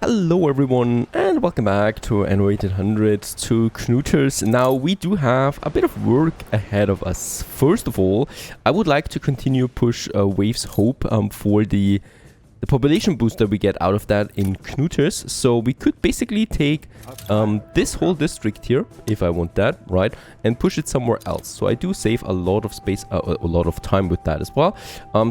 Hello everyone and welcome back to Anno 1800 to Knuters. Now we do have a bit of work ahead of us. First of all, I would like to continue push Waves Hope for the population boost that we get out of that in Knuters. So we could basically take this whole district here, if I want that, right, and push it somewhere else. So I do save a lot of space, a lot of time with that as well.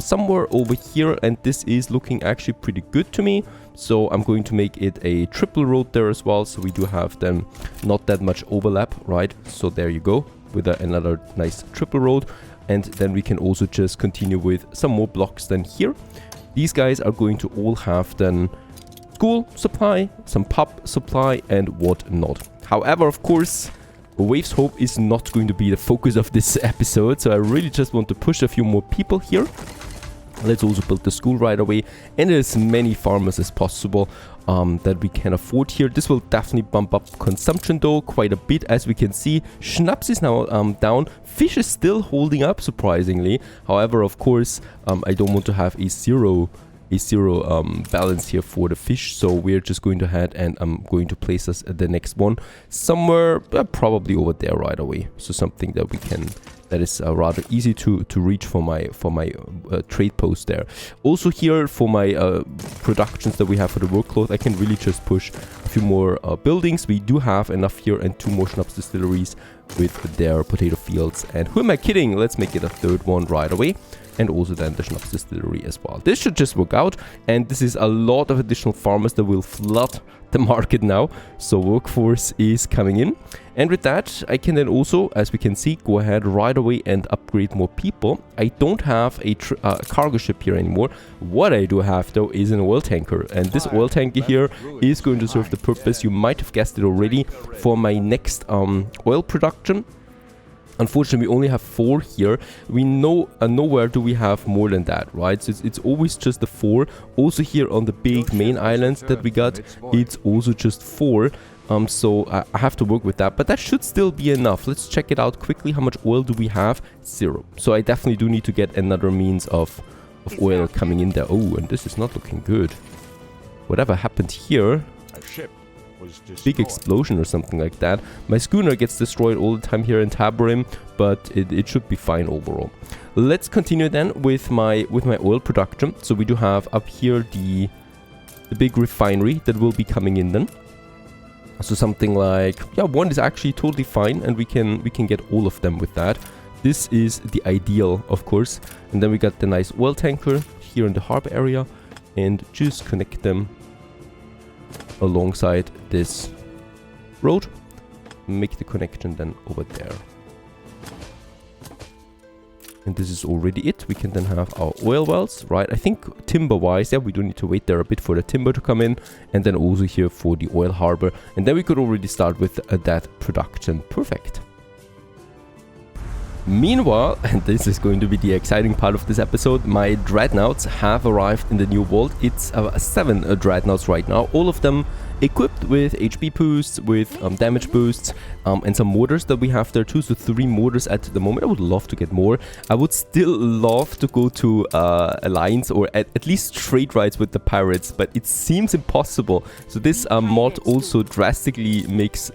Somewhere over here, and this is looking actually pretty good to me. So I'm going to make it a triple road there as well. So we do have then not that much overlap, right? So there you go, with another nice triple road. And then we can also just continue with some more blocks than here. These guys are going to all have then school supply, some pub supply and whatnot. However, of course, Waves Hope is not going to be the focus of this episode. So I really just want to push a few more people here. Let's also build the school right away and as many farmers as possible that we can afford here. This will definitely bump up consumption though quite a bit, as we can see. Schnapps is now down. Fish is still holding up surprisingly. However, of course, I don't want to have a zero balance here for the fish, so we're just going to head and I'm going to place us at the next one somewhere probably over there right away. So something that we can, that is rather easy to reach for my trade post there. Also here for my productions that we have for the workload, I can really just push a few more buildings. We do have enough here, and 2 more Schnapps distilleries with their potato fields. And who am I kidding? Let's make it a 3rd one right away. And also then the Schnapps distillery as well. This should just work out, and this is a lot of additional farmers that will flood the market now. So workforce is coming in, and with that I can then also, as we can see, go ahead right away and upgrade more people. I don't have a cargo ship here anymore. What I do have though is an oil tanker, and this oil tanker here is going to serve the purpose, you might have guessed it already, for my next oil production. Unfortunately, we only have 4 here. We know nowhere do we have more than that, right? So it's always just the 4. Also here on the big main islands that we got, it's also just 4. So I have to work with that, but that should still be enough. Let's check it out quickly. How much oil do we have? 0. So I definitely do need to get another means of oil coming in there. Oh, and this is not looking good. Whatever happened here? Big explosion or something like that. My schooner gets destroyed all the time here in Tabarim, but it should be fine overall. Let's continue then with my oil production. So we do have up here the big refinery that will be coming in then. So something like, yeah, 1 is actually totally fine, and we can get all of them with that. This is the ideal, of course. And then we got the nice oil tanker here in the harbor area, and just connect them alongside this road. Make the connection then over there. And this is already it. We can then have our oil wells, right? I think timber wise, yeah, we do need to wait there a bit for the timber to come in, and then also here for the oil harbor, and then we could already start with that production. Perfect. Meanwhile, and this is going to be the exciting part of this episode, my dreadnoughts have arrived in the new world. It's 7 dreadnoughts right now, all of them equipped with HP boosts, with damage boosts, and some mortars that we have there too. So 3 mortars at the moment. I would love to get more. I would still love to go to alliance, or at least trade rights with the pirates, but it seems impossible. So this mod also drastically makes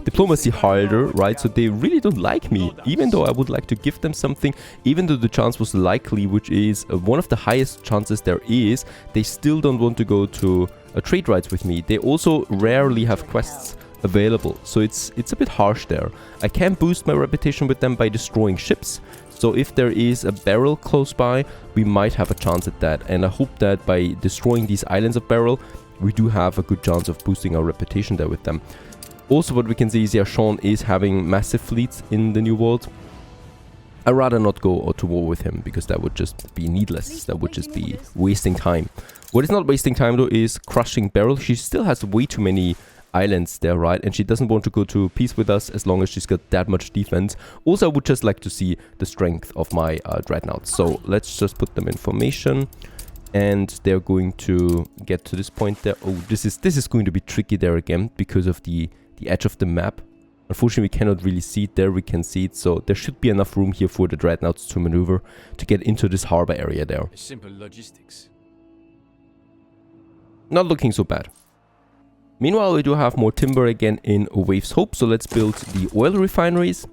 diplomacy harder, right? So they really don't like me, even though I would like to give them something, even though the chance was likely, which is one of the highest chances there is. They still don't want to go to trade rights with me. They also rarely have quests available, so it's a bit harsh there. I can boost my reputation with them by destroying ships, so if there is a Beryl close by, we might have a chance at that, and I hope that by destroying these islands of Beryl, we do have a good chance of boosting our reputation there with them. Also, what we can see is, yeah, Sean is having massive fleets in the new world. I'd rather not go to war with him, because that would just be needless. That would just be wasting time. What is not wasting time, though, is crushing Beryl. She still has way too many islands there, right? And she doesn't want to go to peace with us as long as she's got that much defense. Also, I would just like to see the strength of my dreadnoughts. So let's just put them in formation. And they're going to get to this point there. Oh, this is going to be tricky there again because of the edge of the map. Unfortunately, we cannot really see it there. We can see it, so there should be enough room here for the dreadnoughts to maneuver to get into this harbor area there. Simple logistics. Not looking so bad. Meanwhile, we do have more timber again in Waves Hope, so let's build the oil refineries.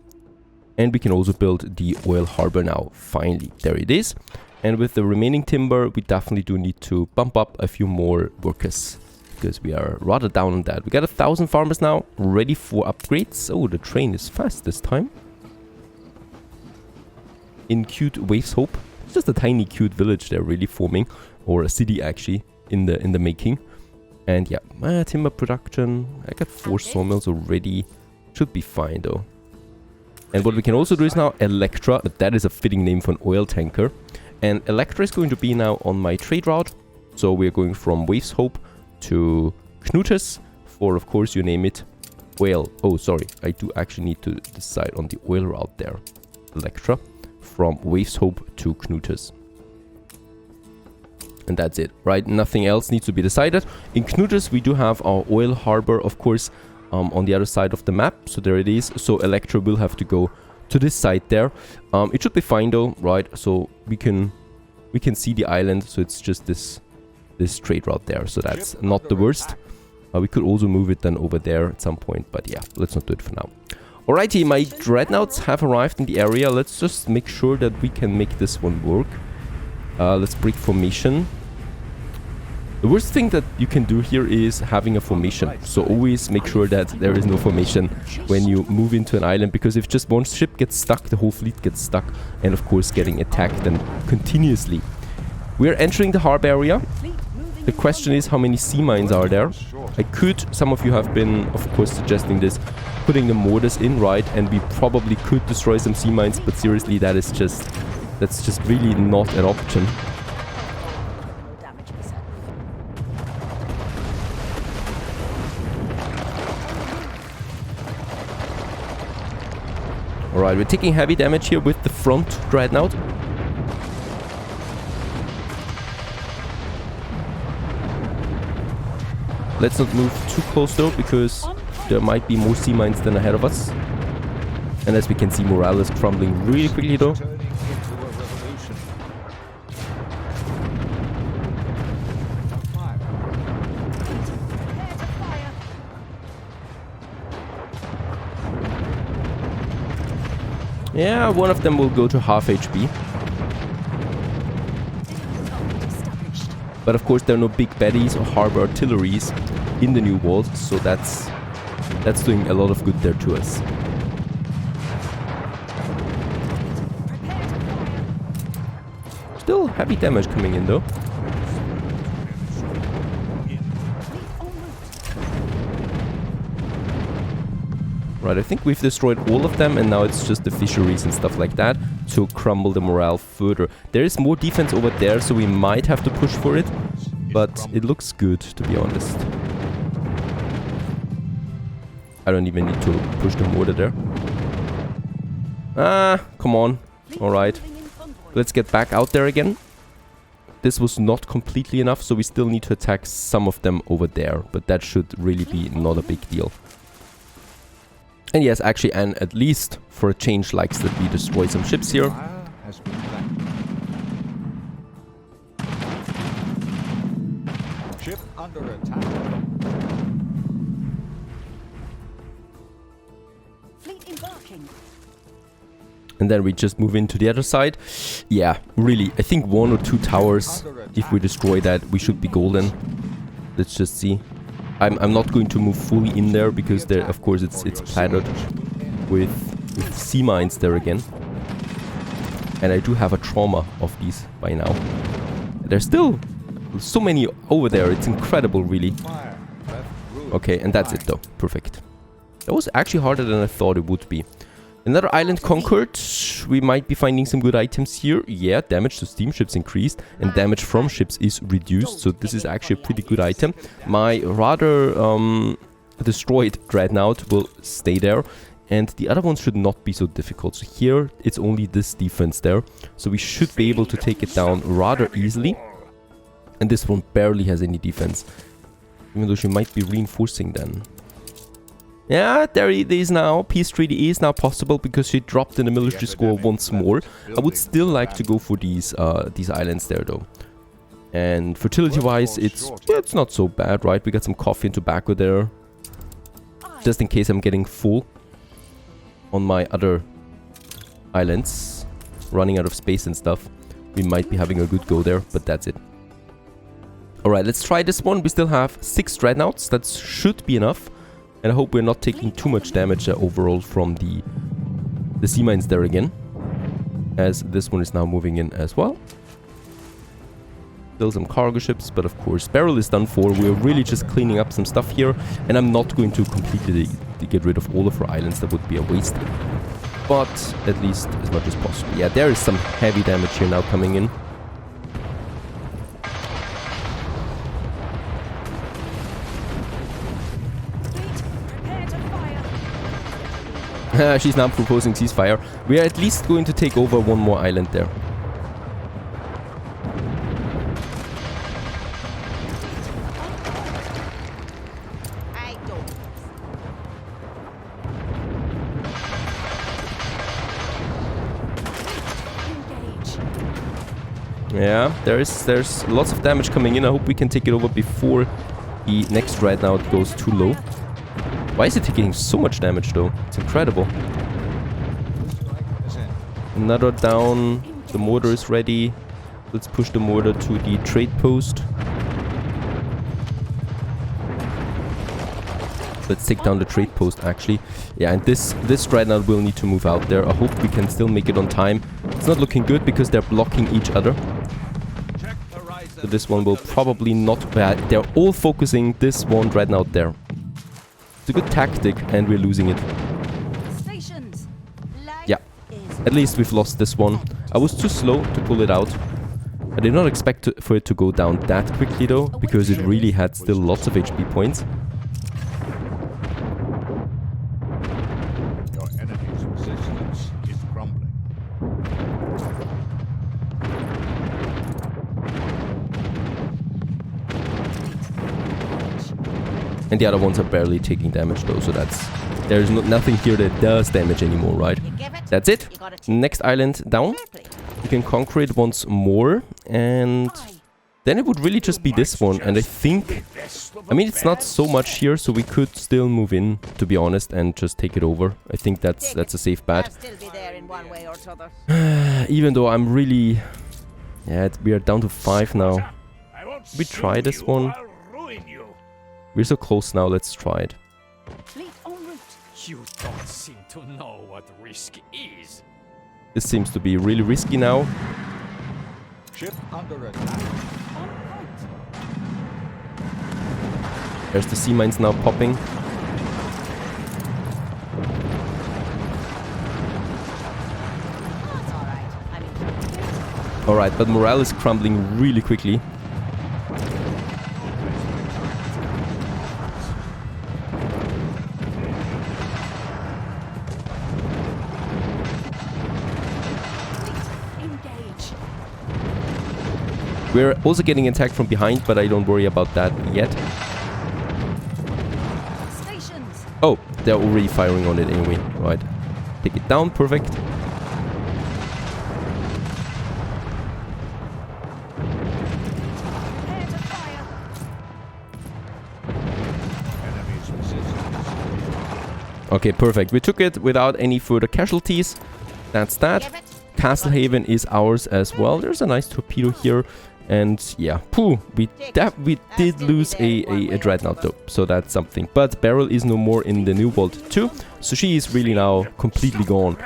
And we can also build the oil harbor now, finally. There it is. And with the remaining timber, we definitely do need to bump up a few more workers, because we are rather down on that. We got 1,000 farmers now, ready for upgrades. Oh, the train is fast this time. In cute Waves Hope. It's just a tiny cute village they're really forming, or a city actually, in the making. And yeah, timber production. I got 4 sawmills already. Should be fine though. And what we can also do is now Electra, but that is a fitting name for an oil tanker. And Electra is going to be now on my trade route. So we're going from Waves Hope to Knutes for, of course, you name it, oil. Oh, sorry, I do actually need to decide on the oil route there. Electra from Waves Hope to Knutes. And that's it, right? Nothing else needs to be decided. In Knutes, we do have our oil harbor, of course, on the other side of the map. So there it is. So Electra will have to go to this side there. It should be fine though, right? So we can see the island. So it's just this trade route there. So that's not the worst. We could also move it then over there at some point. But yeah, let's not do it for now. Alrighty, my dreadnoughts have arrived in the area. Let's just make sure that we can make this one work. Let's break formation. The worst thing that you can do here is having a formation. So always make sure that there is no formation when you move into an island, because if just one ship gets stuck, the whole fleet gets stuck, and of course getting attacked then continuously. We're entering the harbor area. The question is, how many sea mines are there? I could, some of you have been, of course, suggesting this, putting the mortars in, right? And we probably could destroy some sea mines, but seriously, that's just really not an option. Alright, we're taking heavy damage here with the front dreadnought. Let's not move too close though, because there might be more sea mines than ahead of us. And as we can see, morale is crumbling really quickly though. Yeah, one of them will go to half HP. But of course there are no big baddies or harbor artilleries in the new walls, so that's doing a lot of good there to us. Still heavy damage coming in though. Right, I think we've destroyed all of them, and now it's just the fisheries and stuff like that to crumble the morale further. There is more defense over there, so we might have to push for it, but it looks good, to be honest. I don't even need to push the mortar there. Ah, come on. Alright. Let's get back out there again. This was not completely enough, so we still need to attack some of them over there, but that should really be not a big deal. And yes, actually, Anne, at least for a change, likes that we destroy some ships here. Ship under attack. Fleet embarking. And then we just move into the other side. Yeah, really, I think 1 or 2 towers, if we destroy that, we should be golden. Let's just see. I'm not going to move fully in there, because there, of course, it's plattered with sea mines there again. And I do have a trauma of these by now. There's still so many over there. It's incredible, really. Okay, and that's it though. Perfect. That was actually harder than I thought it would be. Another island conquered. We might be finding some good items here. Yeah, damage to steamships increased and damage from ships is reduced. So this is actually a pretty good item. My rather destroyed dreadnought will stay there. And the other ones should not be so difficult. So here it's only this defense there. So we should be able to take it down rather easily. And this one barely has any defense. Even though she might be reinforcing then. Yeah, there it is now. Peace treaty is now possible because she dropped in the military score once more. I would still like to go for these islands there though. And fertility-wise, it's not so bad, right? We got some coffee and tobacco there. Just in case I'm getting full on my other islands. Running out of space and stuff. We might be having a good go there, but that's it. Alright, let's try this one. We still have 6 dreadnoughts. That should be enough. And I hope we're not taking too much damage overall from the sea mines there again. As this one is now moving in as well. Still some cargo ships, but of course Beryl is done for. We're really just cleaning up some stuff here. And I'm not going to completely get rid of all of our islands. That would be a waste. But at least as much as possible. Yeah, there is some heavy damage here now coming in. She's now proposing ceasefire. We are at least going to take over one more island there. Yeah, there's lots of damage coming in. I hope we can take it over before the next dreadnought goes too low. Why is it taking so much damage though? It's incredible. Another down. The mortar is ready. Let's push the mortar to the trade post. Let's take down the trade post actually. Yeah, and this dreadnought will need to move out there. I hope we can still make it on time. It's not looking good because they're blocking each other. So this one will probably not bad. They're all focusing this one dreadnought there. It's a good tactic and we're losing it. Yeah, at least we've lost this one. I was too slow to pull it out. I did not expect for it to go down that quickly though, because it really had still lots of HP points. And the other ones are barely taking damage though, so there's nothing here that does damage anymore, right? That's it. Next island down. We can conquer it once more, and then it would really just be this one. And I think, I mean, it's not so much here, so we could still move in, to be honest, and just take it over. I think that's a safe bet. Even though I'm really, yeah, we are down to 5 now. We try this one. We're so close now, let's try it. Fleet en route. You don't seem to know what risk is. This seems to be really risky now. Ship under attack. On point. There's the sea mines now popping. Alright, but morale is crumbling really quickly. We're also getting attacked from behind, but I don't worry about that yet. Stations. Oh, they're already firing on it anyway. Right. Take it down. Perfect. Prepare to fire. Okay, perfect. We took it without any further casualties. That's that. Castle Haven is ours as well. There's a nice torpedo here. And yeah, we did lose a dreadnought though, so that's something. But Beryl is no more in the New World 2, so she is really now completely gone.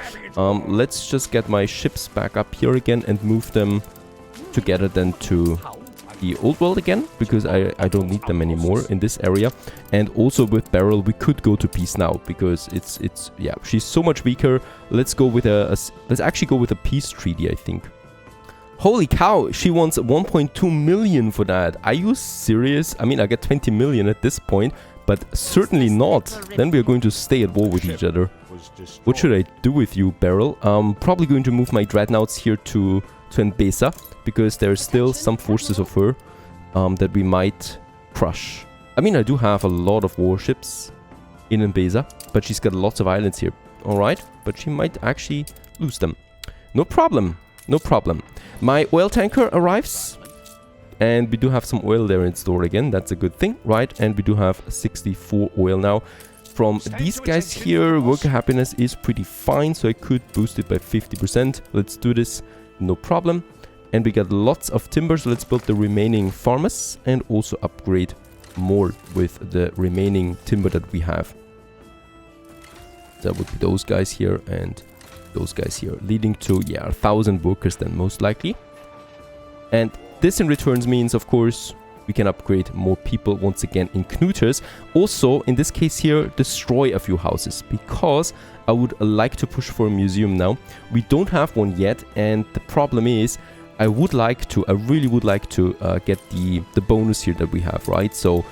Let's just get my ships back up here again and move them together then to the Old World again, because I don't need them anymore in this area. And also with Beryl, we could go to peace now, because it's yeah, she's so much weaker. Let's go with let's actually go with a peace treaty, I think. Holy cow, she wants 1.2 million for that. Are you serious? I mean, I get 20 million at this point, but certainly not. Then we are going to stay at war with each other. What should I do with you, Beryl? Probably going to move my dreadnoughts here to Mbesa, because there's still some forces of her that we might crush. I mean, I do have a lot of warships in Mbesa, but she's got lots of islands here. Alright, but she might actually lose them. No problem. No problem. My oil tanker arrives. And we do have some oil there in store again. That's a good thing, right? And we do have 64 oil now. From these guys here, worker happiness is pretty fine, so I could boost it by 50%. Let's do this, no problem. And we got lots of timber, so let's build the remaining farmers and also upgrade more with the remaining timber that we have. That would be those guys here and those guys here, leading to, yeah, 1,000 workers then most likely. And this in returns means, of course, we can upgrade more people once again in Knuters. Also, in this case here, destroy a few houses, because I would like to push for a museum now. We don't have one yet, and the problem is, I really would like to get the bonus here that we have, right? So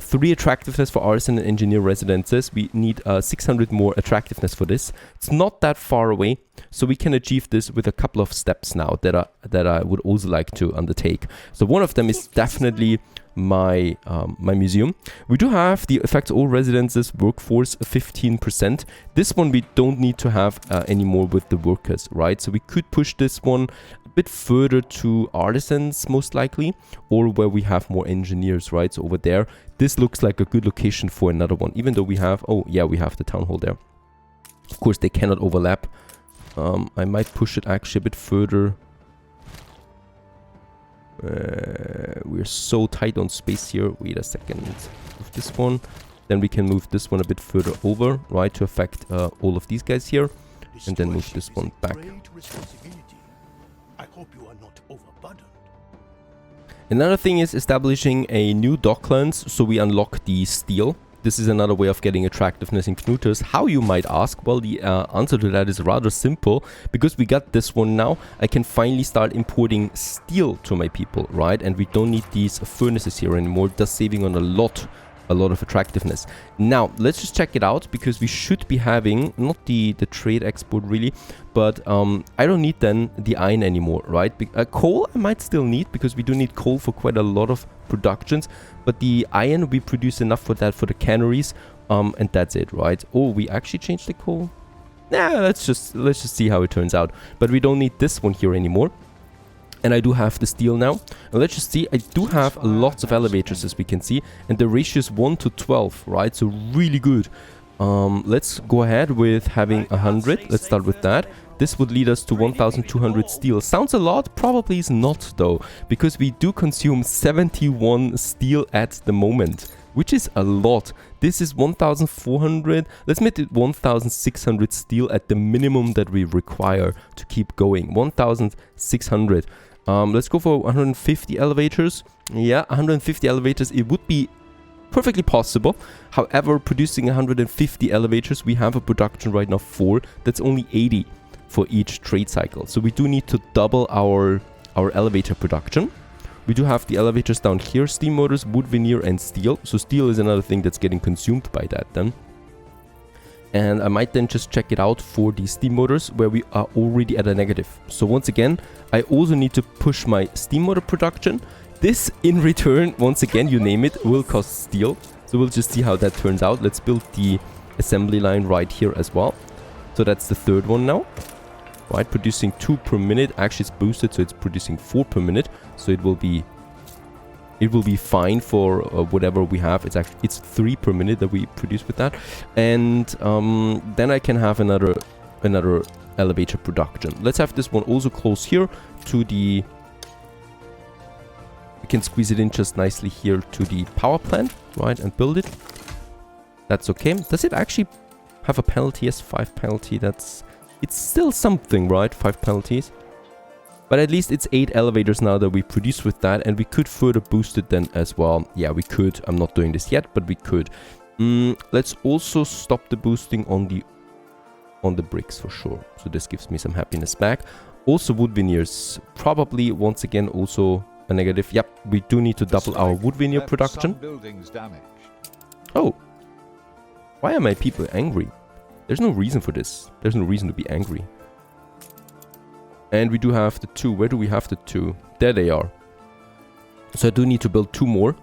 3 attractiveness for artisan and engineer residences. We need 600 more attractiveness for this. It's not that far away, so we can achieve this with a couple of steps now that I would also like to undertake. So one of them is definitely my museum. We do have the affects all residences workforce 15%. This one we don't need to have anymore with the workers, right? So we could push this one a bit further to artisans most likely, or where we have more engineers, right? So over there, this looks like a good location for another one, even though we have, oh yeah, we have the town hall there. Of course, they cannot overlap. I might push it actually a bit further. We're so tight on space here. Wait a second. Move this one. Then we can move this one a bit further over, right, to affect all of these guys here. And then move this one back. I hope you are not overburdened. Another thing is establishing a new docklands, so we unlock the steel. This is another way of getting attractiveness in Knuters. How, you might ask? Well, the answer to that is rather simple. Because we got this one now, I can finally start importing steel to my people, right? And we don't need these furnaces here anymore, thus saving on a lot of attractiveness. Now, let's just check it out, because we should be having, not the trade export really, but I don't need then the iron anymore, right? Coal I might still need, because we do need coal for quite a lot of productions, but the iron we produce enough for that for the canneries, and that's it, right? Oh, we actually changed the coal? Nah, let's just see how it turns out. But we don't need this one here anymore. And I do have the steel now. And let's just see, I do have lots of elevators, as we can see. And the ratio is 1 to 12, right? So really good. Let's go ahead with having 100. Let's start with that. This would lead us to 1,200 steel. Sounds a lot? Probably is not, though. Because we do consume 71 steel at the moment, which is a lot. This is 1,400. Let's make it 1,600 steel at the minimum that we require to keep going. 1,600. Let's go for 150 elevators. Yeah, 150 elevators. It would be perfectly possible. However, producing 150 elevators, we have a production right now 4. That's only 80 for each trade cycle. So we do need to double our elevator production. We do have the elevators down here, steam motors, wood veneer and steel. So steel is another thing that's getting consumed by that then. And I might then just check it out for the steam motors, where we are already at a negative. So once again, I also need to push my steam motor production. This in return, once again, you name it, will cost steel. So we'll just see how that turns out. Let's build the assembly line right here as well. So that's the third one now. Right, producing 2 per minute. Actually, it's boosted, so it's producing 4 per minute. So it will be fine for whatever we have. It's 3 per minute that we produce with that, and then I can have another elevator production. Let's have this one also close here to the. We can squeeze it in just nicely here to the power plant, right, and build it. That's okay. Does it actually have a penalty? Yes, 5 penalty. It's still something, right? 5 penalties. But at least it's 8 elevators now that we produce with that, and we could further boost it then as well. Yeah, we could. I'm not doing this yet, but we could. Let's also stop the boosting on the bricks for sure. So this gives me some happiness back. Also wood veneers. Probably once again also a negative. Yep, we do need to double our wood veneer production. Oh. Why are my people angry? There's no reason for this. There's no reason to be angry. And we do have the 2. Where do we have the 2? There they are. So I do need to build 2 more.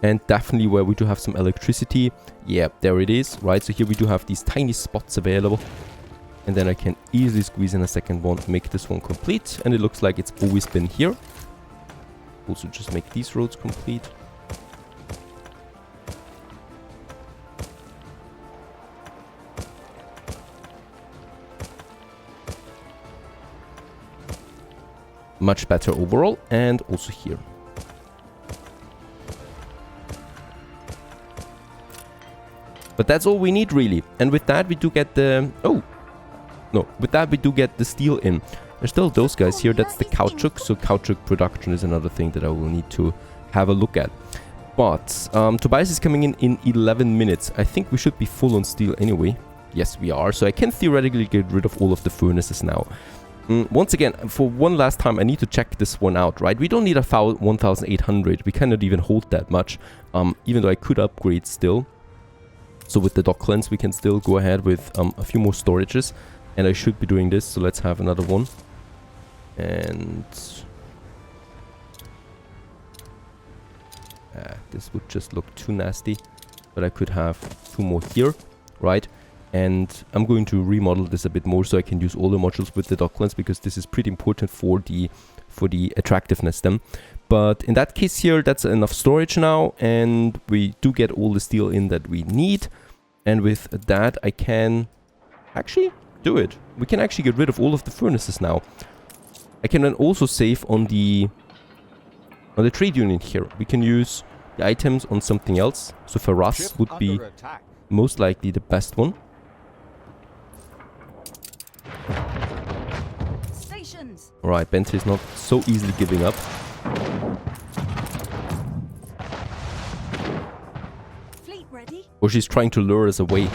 And definitely where we do have some electricity. Yeah, there it is. Right, so here we do have these tiny spots available. And then I can easily squeeze in a second one to make this one complete. And it looks like it's always been here. also just make these roads complete. Much better overall, and also here. But that's all we need really. And with that we do get the... Oh! No, with that we do get the steel in. There's still those guys here, that's the caoutchouc. So caoutchouc production is another thing that I will need to have a look at. But Tobias is coming in 11 minutes. I think we should be full on steel anyway. Yes, we are. So I can theoretically get rid of all of the furnaces now. Once again, for one last time, I need to check this one out, right? We don't need a 1800. We cannot even hold that much, even though I could upgrade still. So with the dock lens, we can still go ahead with a few more storages. And I should be doing this, so let's have another one. And... this would just look too nasty. But I could have 2 more here, right? And I'm going to remodel this a bit more so I can use all the modules with the dock lens, because this is pretty important for the attractiveness then. But in that case here, that's enough storage now, and we do get all the steel in that we need. And with that, I can actually do it. We can actually get rid of all of the furnaces now. I can then also save on the trade union here. We can use the items on something else. So for us would be most likely the best one. Stations. Alright, Bentley is not so easily giving up. Fleet ready. Or she's trying to lure us away.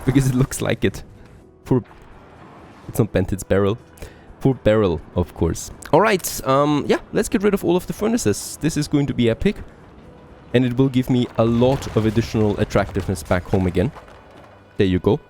Because it looks like it. Poor... It's not Bent, it's Beryl. Poor Beryl, of course. Alright, yeah, let's get rid of all of the furnaces. This is going to be epic. And it will give me a lot of additional attractiveness back home again. There you go.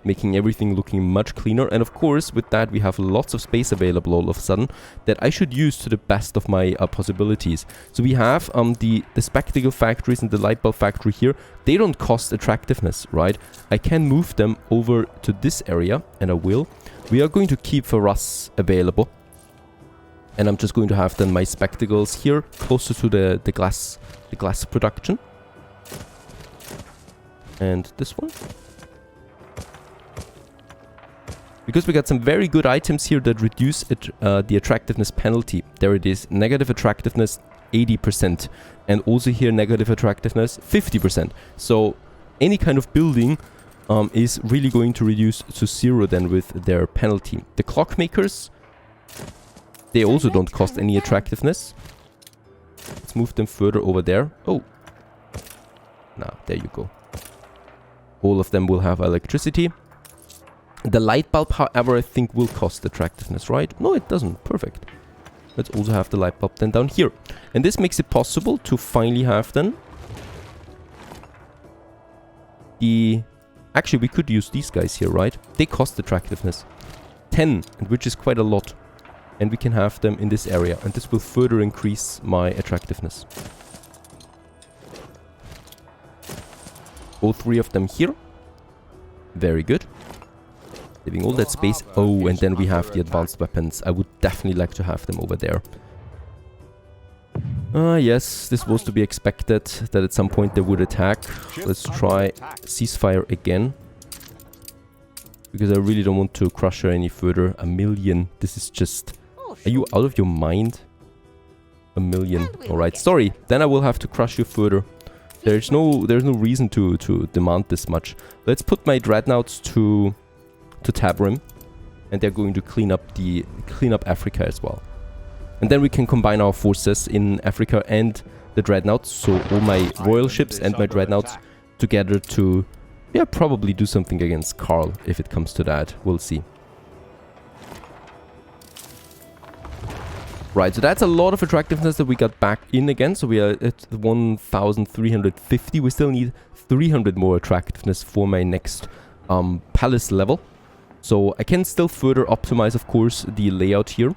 Making everything looking much cleaner. And of course, with that, we have lots of space available all of a sudden that I should use to the best of my possibilities. So we have the spectacle factories and the light bulb factory here. They don't cost attractiveness, right? I can move them over to this area, and I will. We are going to keep for us available. And I'm just going to have then my spectacles here, closer to the glass production. And this one. Because we got some very good items here that reduce the attractiveness penalty. There it is, negative attractiveness 80%. And also here negative attractiveness 50%. So any kind of building is really going to reduce to 0 then with their penalty. The clockmakers, they also don't cost any attractiveness. Let's move them further over there. Oh. Now, there you go. All of them will have electricity. The light bulb, however, I think will cost attractiveness, right? No, it doesn't. Perfect. Let's also have the light bulb then down here. And this makes it possible to finally have then the... Actually, we could use these guys here, right? They cost attractiveness. 10, which is quite a lot. And we can have them in this area. And this will further increase my attractiveness. All 3 of them here. Very good. Leaving all that space. Oh, and then we have the advanced weapons. I would definitely like to have them over there. Yes, this was to be expected, that at some point they would attack. Let's try ceasefire again. Because I really don't want to crush her any further. 1 million. This is just... Are you out of your mind? 1 million. Alright, sorry. Then I will have to crush you further. There's no reason to demand this much. Let's put my dreadnoughts to Tabrim, and they're going to clean up Africa as well. And then we can combine our forces in Africa and the dreadnoughts, so all my royal ships and my dreadnoughts together to, yeah, probably do something against Karl if it comes to that. We'll see. Right, so that's a lot of attractiveness that we got back in again. So we are at 1,350. We still need 300 more attractiveness for my next palace level. So I can still further optimize, of course, the layout here,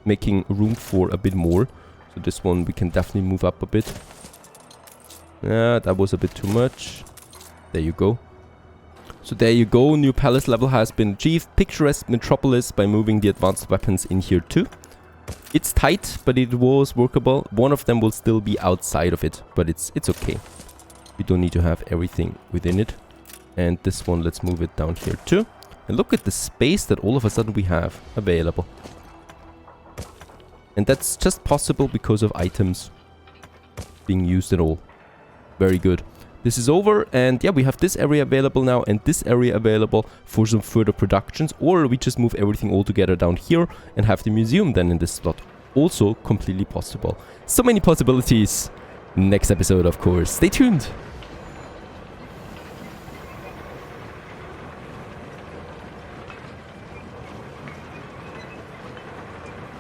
making room for a bit more. So this one we can definitely move up a bit. Yeah, that was a bit too much. There you go. So there you go, new palace level has been achieved. Picturesque metropolis by moving the advanced weapons in here too. It's tight, but it was workable. One of them will still be outside of it, but it's okay. We don't need to have everything within it. And this one, let's move it down here too. And look at the space that all of a sudden we have available. And that's just possible because of items being used at all. Very good. This is over, and yeah, we have this area available now and this area available for some further productions, or we just move everything all together down here and have the museum then in this slot. Also completely possible. So many possibilities. Next episode, of course. Stay tuned.